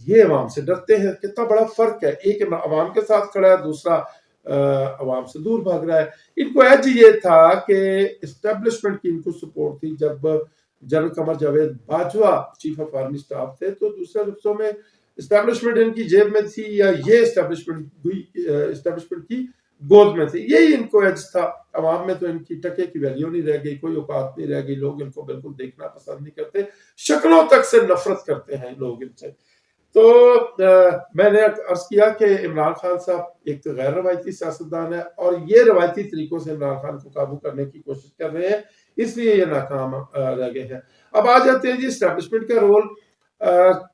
یہ عوام سے ڈرتے ہیں. کتنا بڑا فرق ہے، ایک عوام کے ساتھ کھڑا ہے، دوسرا عوام سے دور بھاگ رہا ہے. ان کو ایج یہ تھا کہ اسٹیبلشمنٹ کی ان کو سپورٹ تھی. جب general Qamar Javed Bajwa chief of army staff تھے تو دوسرے لفظوں میں اسٹیبلشمنٹ ان کی جیب میں تھی یا یہ اسٹیبلشمنٹ کی گود میں تھی. یہی ان کو ایج تھا. عوام میں تو ان کی ٹکے کی ویلیو نہیں رہ گئی، کوئی اوقات نہیں رہ گئی. لوگ ان کو بالکل دیکھنا پسند نہیں کرتے، شکلوں تک سے نفرت کرتے ہیں لوگ ان سے. تو میں نے عرض کیا کہ عمران خان صاحب ایک غیر روایتی سیاستدان ہے اور یہ روایتی طریقوں سے عمران خان کو قابو کرنے کی کوشش کر رہے ہیں، اس لیے یہ ناکام رہ گئے ہیں. اب آ جاتے ہیں جی اسٹیبلشمنٹ کا رول.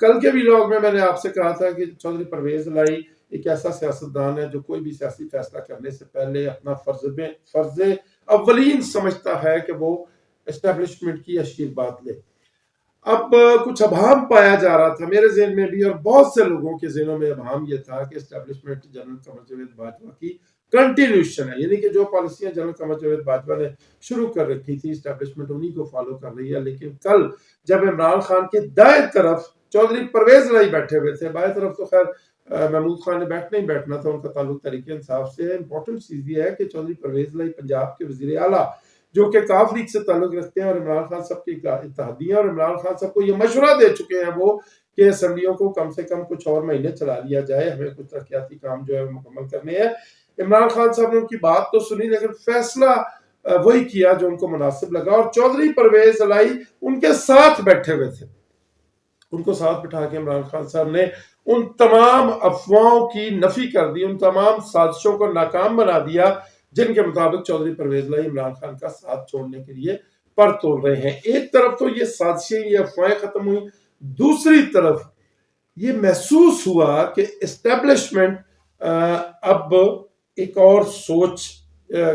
کل کے ویلاگ میں نے آپ سے کہا تھا کہ چودھری پرویز الہی ایک ایسا سیاستدان ہے جو کوئی بھی سیاسی فیصلہ کرنے سے پہلے اپنا فرض اولین سمجھتا ہے کہ وہ اسٹیبلشمنٹ کی اشیر بات لے. اب کچھ ابہام پایا جا رہا تھا میرے ذہن میں بھی اور بہت سے لوگوں کے ذہنوں میں ابہام یہ تھا کہ اسٹیبلشمنٹ جنرل قمر جاوید باجوہ کی کنٹینیوشن ہے، یعنی کہ جو پالیسیاں جنرل قمر جاوید باجوہ نے شروع کر رکھی تھی اسٹیبلشمنٹ انہی کو فالو کر رہی ہے. لیکن کل جب عمران خان کے دائیں طرف چودھری پرویز الہی بیٹھے ہوئے تھے، بائیں طرف تو خیر محمود خان نے بیٹھنا ہی بیٹھنا تھا، ان کا تعلق تحریک انصاف سے ہے. امپورٹنٹ چیز یہ ہے کہ چودھری پرویز الہی پنجاب کے وزیر اعلیٰ جو کہ کاف لیگ سے تعلق رکھتے ہیں اور عمران خان صاحب کی اتحادی ہیں، اور عمران خان صاحب کو یہ مشورہ دے چکے ہیں وہ کہ اسمبلیوں کو کم سے کم کچھ اور مہینے چلا لیا جائے، ہمیں کچھ ترقیاتی کام جو ہے مکمل کرنے ہیں. عمران خان صاحب نے ان کی بات تو سنی لیکن فیصلہ وہی کیا جو ان کو مناسب لگا، اور چودھری پرویز الہی ان کے ساتھ بیٹھے ہوئے تھے. ان کو ساتھ بٹھا کے عمران خان صاحب نے ان تمام افواہوں کی نفی کر دی، ان تمام سازشوں کو ناکام بنا دیا جن کے مطابق چودھری پرویز الہی عمران خان کا ساتھ چھوڑنے کے لیے پر تول رہے ہیں. ایک طرف تو یہ سازشیں، یہ افواہیں ختم ہوئی، دوسری طرف یہ محسوس ہوا کہ اسٹیبلشمنٹ اب ایک اور سوچ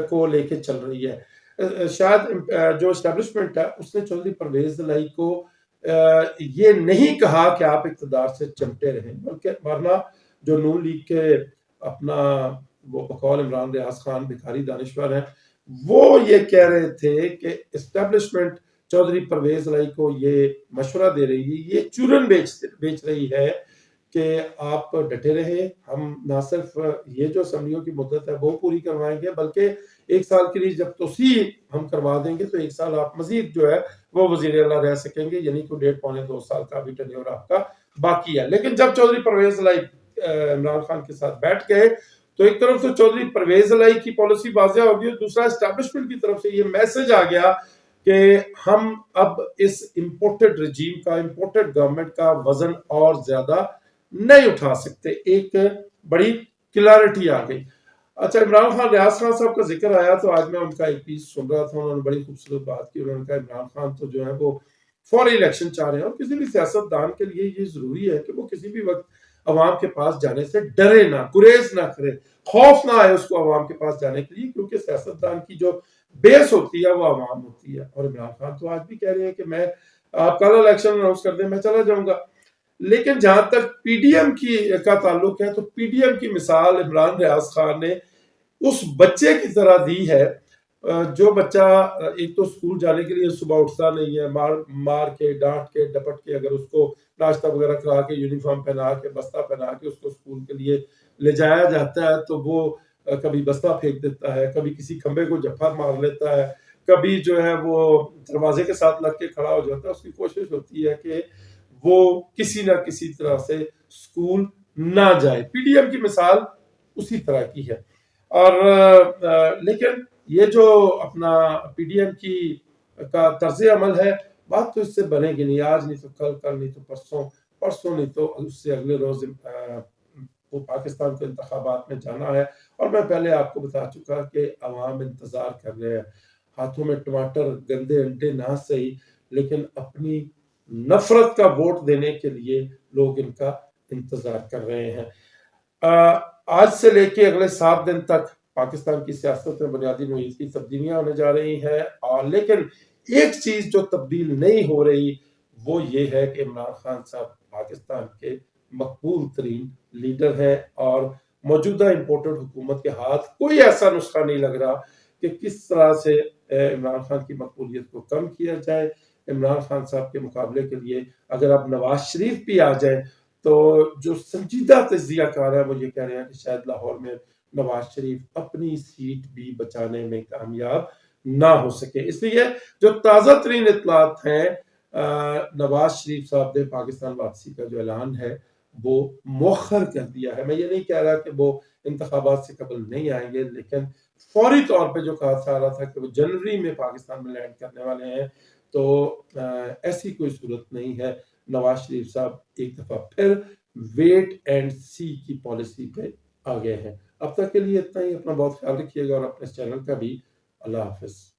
کو لے کے چل رہی ہے. شاید جو اسٹیبلشمنٹ ہے اس نے چودھری پرویز الہی کو یہ نہیں کہا کہ آپ اقتدار سے چمٹے رہیں، بلکہ ورنہ جو نون لیگ کے اپنا وہ بقول عمران ریاض خان بھکاری دانشور ہیں، وہ یہ کہہ رہے تھے کہ اسٹیبلشمنٹ چودھری پرویز الہی کو یہ مشورہ دے رہی ہے، یہ چورن بیچ رہی ہے کہ آپ ڈٹے رہیں، ہم نہ صرف یہ جو اسمبلیوں کی مدت ہے وہ پوری کروائیں گے بلکہ ایک سال کے لیے جب توسیع ہم کروا دیں گے تو ایک سال آپ مزید جو ہے وہ وزیر اعلیٰ رہ سکیں گے، یعنی کہ 1.5-2 سال کا بھی ٹینیور آپ کا باقی ہے. لیکن جب چودھری پرویز الہی عمران خان کے ساتھ بیٹھ گئے تو ایک طرف تو چودھری پرویز الہی کی پالیسی واضح ہوگی اور دوسرا اسٹیبلشمنٹ کی طرف سے یہ میسج آ گیا کہ ہم اب اس امپورٹڈ رجیم کا، امپورٹڈ گورنمنٹ کا وزن اور زیادہ نہیں اٹھا سکتے. ایک بڑی کلیئرٹی آ گئی. اچھا، عمران خان ریاض خان صاحب کا ذکر آیا تو آج میں ان کا ایک پیس سن رہا تھا، انہوں نے بڑی خوبصورت بات کی. انہوں نے کہا عمران خان تو جو ہے وہ فوری الیکشن چاہ رہے ہیں، اور کسی بھی سیاست دان کے لیے یہ ضروری ہے کہ وہ کسی بھی وقت عوام کے پاس جانے سے ڈرے نہ، گریز نہ کرے، خوف نہ آئے اس کو عوام کے پاس جانے کے لیے، کیونکہ سیاست دان کی جو بیس ہوتی ہے وہ عوام ہوتی ہے. اور عمران خان تو آج بھی کہہ رہے ہیں کہ میں آپ کل الیکشن اناؤنس کر دیں میں چلا جاؤں گا. لیکن جہاں تک پی ڈی ایم کا تعلق ہے تو پی ڈی ایم کی مثال عمران ریاض خان نے اس بچے کی طرح دی ہے جو بچہ ایک تو اسکول جانے کے لیے صبح اٹھتا نہیں ہے، مار کے ڈانٹ کے ڈپٹ کے اگر اس کو ناشتہ وغیرہ کرا کے یونیفارم پہنا کے بستہ پہنا کے اس کو اسکول کے لیے لے جایا جاتا ہے تو وہ کبھی بستہ پھینک دیتا ہے، کبھی کسی کھمبے کو جھپڑ مار لیتا ہے، کبھی جو ہے وہ دروازے کے ساتھ لگ کے کھڑا ہو جاتا ہے. اس کی کوشش ہوتی ہے کہ وہ کسی نہ کسی طرح سے اسکول نہ جائے. پی ڈی ایم کی مثال اسی طرح کی ہے. اور لیکن یہ جو اپنا پی ڈی ایم کا طرز عمل ہے، بات تو اس سے بنے گی نہیں، آج نہیں تو کل، کل نہیں تو پرسوں، پرسوں نہیں تو اس سے اگلے روز وہ پاکستان کے انتخابات میں جانا ہے. اور میں پہلے آپ کو بتا چکا کہ عوام انتظار کر رہے ہیں، ہاتھوں میں ٹماٹر گندے انڈے نہ صحیح لیکن اپنی نفرت کا ووٹ دینے کے لیے لوگ ان کا انتظار کر رہے ہیں. آج سے لے کے اگلے 7 دن تک پاکستان کی سیاست میں بنیادی نوعیت کی تبدیلیاں ہونے جا رہی ہیں، اور لیکن ایک چیز جو تبدیل نہیں ہو رہی وہ یہ ہے کہ عمران خان صاحب پاکستان کے مقبول ترین لیڈر ہیں، اور موجودہ امپورٹڈ حکومت کے ہاتھ کوئی ایسا نسخہ نہیں لگ رہا کہ کس طرح سے عمران خان کی مقبولیت کو کم کیا جائے. عمران خان صاحب کے مقابلے کے لیے اگر اب نواز شریف بھی آ جائیں تو جو سنجیدہ تجزیہ کار ہے وہ یہ کہہ رہے ہیں کہ شاید لاہور میں نواز شریف اپنی سیٹ بھی بچانے میں کامیاب نہ ہو سکے. اس لیے جو تازہ ترین اطلاعات ہیں نواز شریف صاحب نے پاکستان واپسی کا جو اعلان ہے وہ مؤخر کر دیا ہے. میں یہ نہیں کہہ رہا کہ وہ انتخابات سے قبل نہیں آئیں گے، لیکن فوری طور پہ جو کہا جا رہا تھا کہ وہ جنوری میں پاکستان میں لینڈ کرنے والے ہیں، تو ایسی کوئی صورت نہیں ہے. نواز شریف صاحب ایک دفعہ پھر ویٹ اینڈ سی کی پالیسی پہ آ گئے ہیں. اب تک کے لیے اتنا ہی. اپنا بہت خیال رکھیے گا اور اپنے چینل کا بھی. اللہ حافظ.